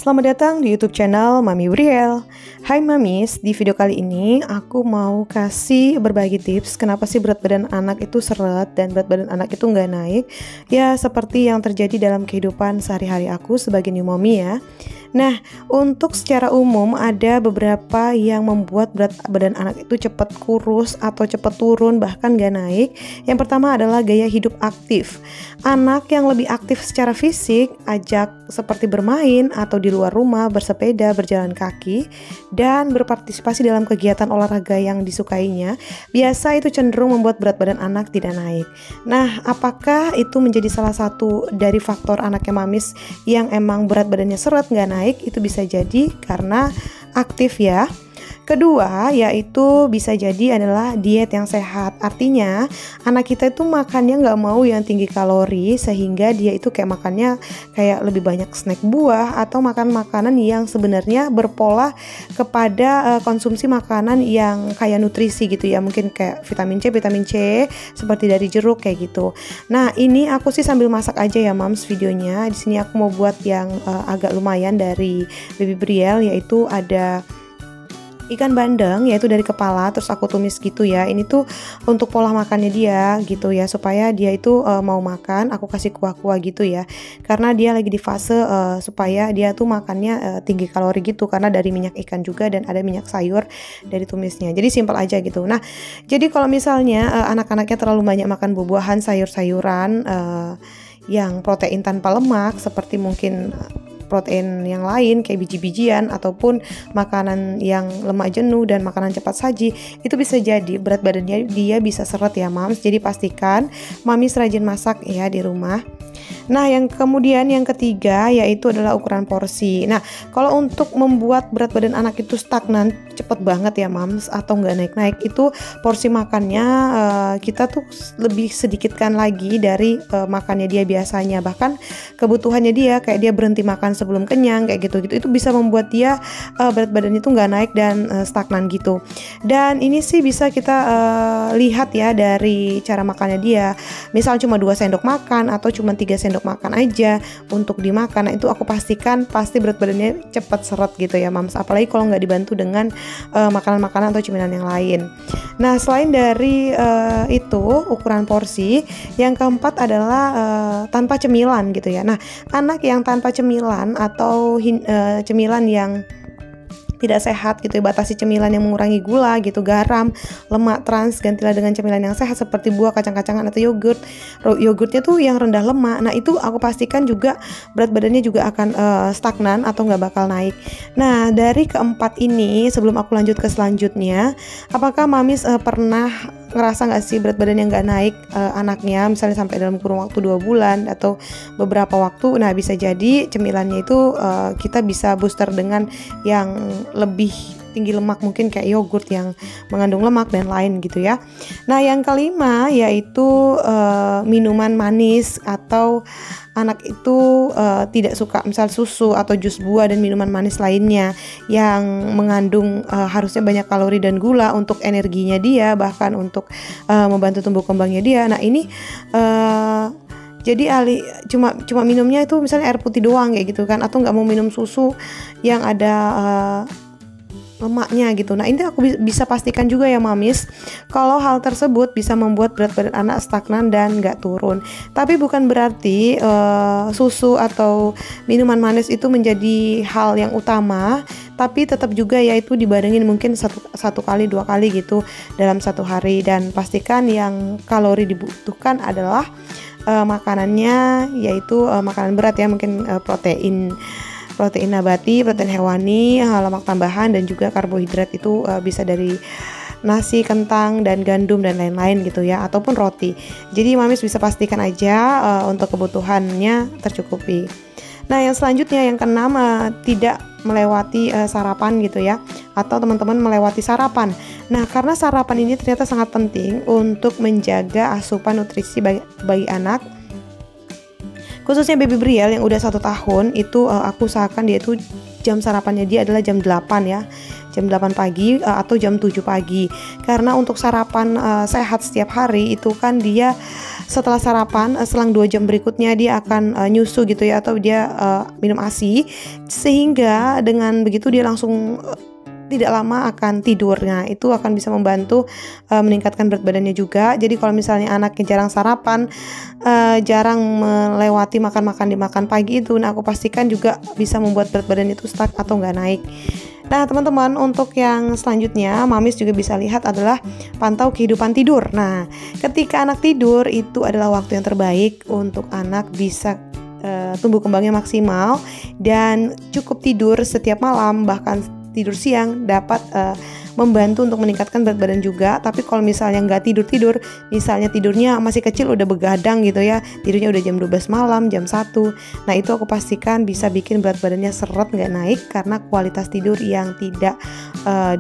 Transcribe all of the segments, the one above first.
Selamat datang di YouTube channel Mami Briel. Hai Mamis, di video kali ini aku mau kasih berbagi tips kenapa sih berat badan anak itu seret dan berat badan anak itu nggak naik. Ya seperti yang terjadi dalam kehidupan sehari-hari aku sebagai new mommy ya. Nah, untuk secara umum ada beberapa yang membuat berat badan anak itu cepat kurus atau cepat turun bahkan gak naik. Yang pertama adalah gaya hidup aktif. Anak yang lebih aktif secara fisik, ajak seperti bermain atau di luar rumah, bersepeda, berjalan kaki, dan berpartisipasi dalam kegiatan olahraga yang disukainya, biasa itu cenderung membuat berat badan anak tidak naik. Nah, apakah itu menjadi salah satu dari faktor anaknya Mamis yang emang berat badannya seret gak naik? Itu bisa jadi karena aktif ya. Kedua, yaitu bisa jadi adalah diet yang sehat. Artinya, anak kita itu makannya nggak mau yang tinggi kalori, sehingga dia itu kayak makannya kayak lebih banyak snack buah atau makan makanan yang sebenarnya berpola kepada konsumsi makanan yang kaya nutrisi gitu ya. Mungkin kayak vitamin C seperti dari jeruk kayak gitu. Nah, ini aku sih sambil masak aja ya, Mams, videonya. Di sini aku mau buat yang agak lumayan dari Baby Briel, yaitu ada ikan bandeng, yaitu dari kepala, terus aku tumis gitu ya. Ini tuh untuk pola makannya dia gitu ya, supaya dia itu mau makan, aku kasih kuah-kuah gitu ya. Karena dia lagi di fase supaya dia tuh makannya tinggi kalori gitu, karena dari minyak ikan juga dan ada minyak sayur dari tumisnya. Jadi simpel aja gitu. Nah, jadi kalau misalnya anak-anaknya terlalu banyak makan buah-buahan, sayur-sayuran yang protein tanpa lemak, seperti mungkin protein yang lain kayak biji-bijian ataupun makanan yang lemak jenuh dan makanan cepat saji, itu bisa jadi berat badannya dia bisa seret ya, Mams. Jadi pastikan Mamis rajin masak ya di rumah. Nah, yang kemudian yang ketiga yaitu adalah ukuran porsi. Nah, kalau untuk membuat berat badan anak itu stagnan cepet banget ya, Mams, atau nggak naik-naik, itu porsi makannya kita tuh lebih sedikitkan lagi dari makannya dia biasanya. Bahkan kebutuhannya dia kayak dia berhenti makan sebelum kenyang kayak gitu-gitu, itu bisa membuat dia berat badannya itu nggak naik dan stagnan gitu. Dan ini sih bisa kita lihat ya dari cara makannya dia. Misal cuma 2 sendok makan atau cuma 3 sendok makan aja untuk dimakan, nah itu aku pastikan pasti berat badannya cepat seret gitu ya, Mams. Apalagi kalau nggak dibantu dengan makanan-makanan atau cemilan yang lain. Nah, selain dari itu ukuran porsi, yang keempat adalah tanpa cemilan gitu ya. Nah, anak yang tanpa cemilan atau cemilan yang tidak sehat gitu ya, batasi cemilan yang mengurangi gula gitu, garam, lemak trans, gantilah dengan cemilan yang sehat seperti buah, kacang-kacangan atau yogurt. Yogurtnya tuh yang rendah lemak. Nah, itu aku pastikan juga berat badannya juga akan stagnan atau nggak bakal naik. Nah, dari keempat ini sebelum aku lanjut ke selanjutnya, apakah Mamis pernah ngerasa nggak sih berat badan yang nggak naik anaknya misalnya sampai dalam kurun waktu 2 bulan atau beberapa waktu? Nah, bisa jadi cemilannya itu kita bisa booster dengan yang lebih tinggi lemak, mungkin kayak yogurt yang mengandung lemak dan lain gitu ya. Nah, yang kelima yaitu minuman manis, atau anak itu tidak suka misal susu atau jus buah dan minuman manis lainnya yang mengandung harusnya banyak kalori dan gula untuk energinya dia, bahkan untuk membantu tumbuh kembangnya dia. Nah, ini jadi cuma minumnya itu misalnya air putih doang kayak gitu kan, atau nggak mau minum susu yang ada lemaknya gitu. Nah, ini aku bisa pastikan juga ya, Mamis, kalau hal tersebut bisa membuat berat badan anak stagnan dan nggak turun. Tapi bukan berarti susu atau minuman manis itu menjadi hal yang utama, tapi tetap juga yaitu dibarengin mungkin satu kali 2 kali gitu dalam 1 hari. Dan pastikan yang kalori dibutuhkan adalah makanannya yaitu makanan berat ya, mungkin protein nabati, protein hewani, lemak tambahan, dan juga karbohidrat itu bisa dari nasi, kentang, dan gandum dan lain-lain gitu ya, ataupun roti. Jadi Mamis bisa pastikan aja untuk kebutuhannya tercukupi. Nah, yang selanjutnya yang keenam, tidak melewati sarapan gitu ya, atau teman-teman melewati sarapan. Nah, karena sarapan ini ternyata sangat penting untuk menjaga asupan nutrisi bagi anak, khususnya Baby Briel yang udah 1 tahun itu aku usahakan dia tuh jam sarapannya dia adalah jam 8 ya, jam 8 pagi atau jam 7 pagi. Karena untuk sarapan sehat setiap hari itu kan dia setelah sarapan selang 2 jam berikutnya dia akan nyusu gitu ya, atau dia minum ASI, sehingga dengan begitu dia langsung tidak lama akan tidur. Nah, itu akan bisa membantu meningkatkan berat badannya juga. Jadi kalau misalnya anaknya jarang sarapan, jarang melewati makan di makan pagi itu, nah aku pastikan juga bisa membuat berat badan itu stuck atau nggak naik. Nah teman-teman, untuk yang selanjutnya Mamis juga bisa lihat adalah pantau kehidupan tidur. Nah, ketika anak tidur itu adalah waktu yang terbaik untuk anak bisa tumbuh kembangnya maksimal dan cukup tidur setiap malam, bahkan tidur siang dapat membantu untuk meningkatkan berat badan juga. Tapi kalau misalnya nggak tidur, misalnya tidurnya masih kecil udah begadang gitu ya, tidurnya udah jam 12 malam, jam 1, nah itu aku pastikan bisa bikin berat badannya seret nggak naik, karena kualitas tidur yang tidak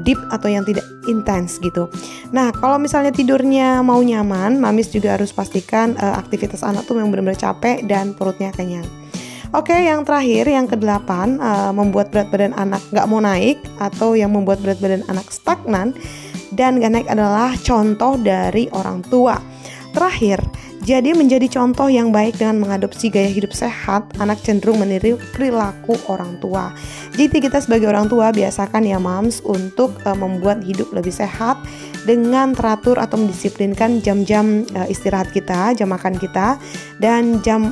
deep atau yang tidak intens gitu. Nah kalau misalnya tidurnya mau nyaman, Mamis juga harus pastikan aktivitas anak tuh memang benar-benar capek dan perutnya kenyang. Oke, yang terakhir, yang ke-8, membuat berat badan anak gak mau naik atau yang membuat berat badan anak stagnan dan gak naik adalah contoh dari orang tua. Terakhir, jadi menjadi contoh yang baik dengan mengadopsi gaya hidup sehat, anak cenderung meniru perilaku orang tua. Jadi kita sebagai orang tua biasakan ya moms untuk membuat hidup lebih sehat dengan teratur atau mendisiplinkan jam-jam istirahat kita, jam makan kita, dan jam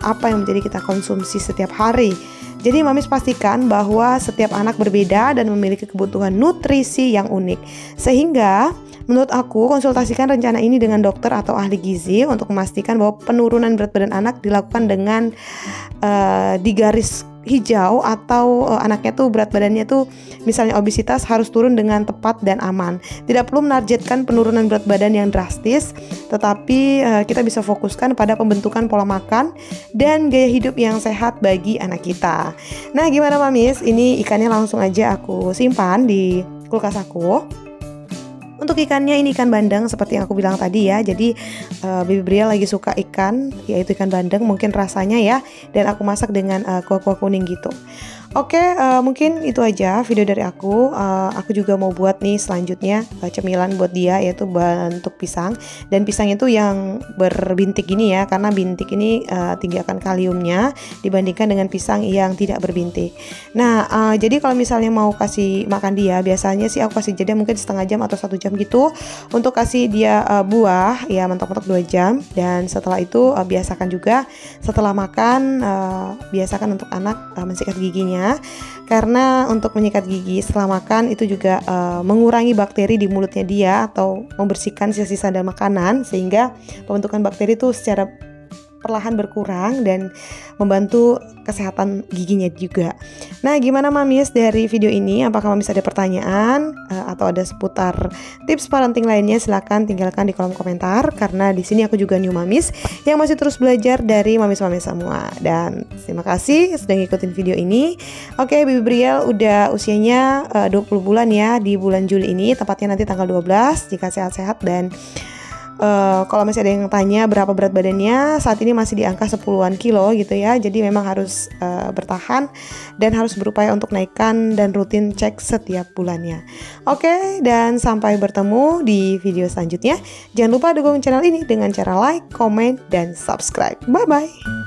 apa yang menjadi kita konsumsi setiap hari. Jadi Mamis pastikan bahwa setiap anak berbeda dan memiliki kebutuhan nutrisi yang unik. Sehingga menurut aku konsultasikan rencana ini dengan dokter atau ahli gizi untuk memastikan bahwa penurunan berat badan anak dilakukan dengan di garis hijau, atau anaknya tuh berat badannya tuh misalnya obesitas harus turun dengan tepat dan aman. Tidak perlu menargetkan penurunan berat badan yang drastis, tetapi kita bisa fokuskan pada pembentukan pola makan dan gaya hidup yang sehat bagi anak kita. Nah gimana Mamis? Ini ikannya langsung aja aku simpan di kulkas aku. Untuk ikannya ini ikan bandeng seperti yang aku bilang tadi ya. Jadi Baby Brielle lagi suka ikan, yaitu ikan bandeng, mungkin rasanya ya. Dan aku masak dengan kuah-kuah kuning gitu. Oke, mungkin itu aja video dari aku. Aku juga mau buat nih selanjutnya cemilan buat dia, yaitu bentuk pisang. Dan pisang itu yang berbintik gini ya, karena bintik ini tinggi akan kaliumnya dibandingkan dengan pisang yang tidak berbintik. Nah, jadi kalau misalnya mau kasih makan dia, biasanya sih aku kasih jeda mungkin setengah jam atau 1 jam gitu untuk kasih dia buah ya, mentok-mentok 2 jam. Dan setelah itu biasakan juga setelah makan, biasakan untuk anak mensikat giginya. Karena untuk menyikat gigi setelah makan itu juga mengurangi bakteri di mulutnya dia atau membersihkan sisa-sisa dan makanan, sehingga pembentukan bakteri itu secara perlahan berkurang dan membantu kesehatan giginya juga. Nah, gimana Mamis dari video ini? Apakah Mamis ada pertanyaan atau ada seputar tips parenting lainnya? Silahkan tinggalkan di kolom komentar, karena di sini aku juga new Mamis yang masih terus belajar dari Mamis-Mamis semua. Dan terima kasih sudah ngikutin video ini. Oke, Baby Brielle udah usianya 20 bulan ya di bulan Juli ini, tepatnya nanti tanggal 12 jika sehat-sehat. Dan kalau masih ada yang tanya berapa berat badannya, saat ini masih di angka 10-an kilo gitu ya. Jadi memang harus bertahan dan harus berupaya untuk naikkan dan rutin cek setiap bulannya. Oke, dan sampai bertemu di video selanjutnya. Jangan lupa dukung channel ini dengan cara like, comment, dan subscribe. Bye-bye.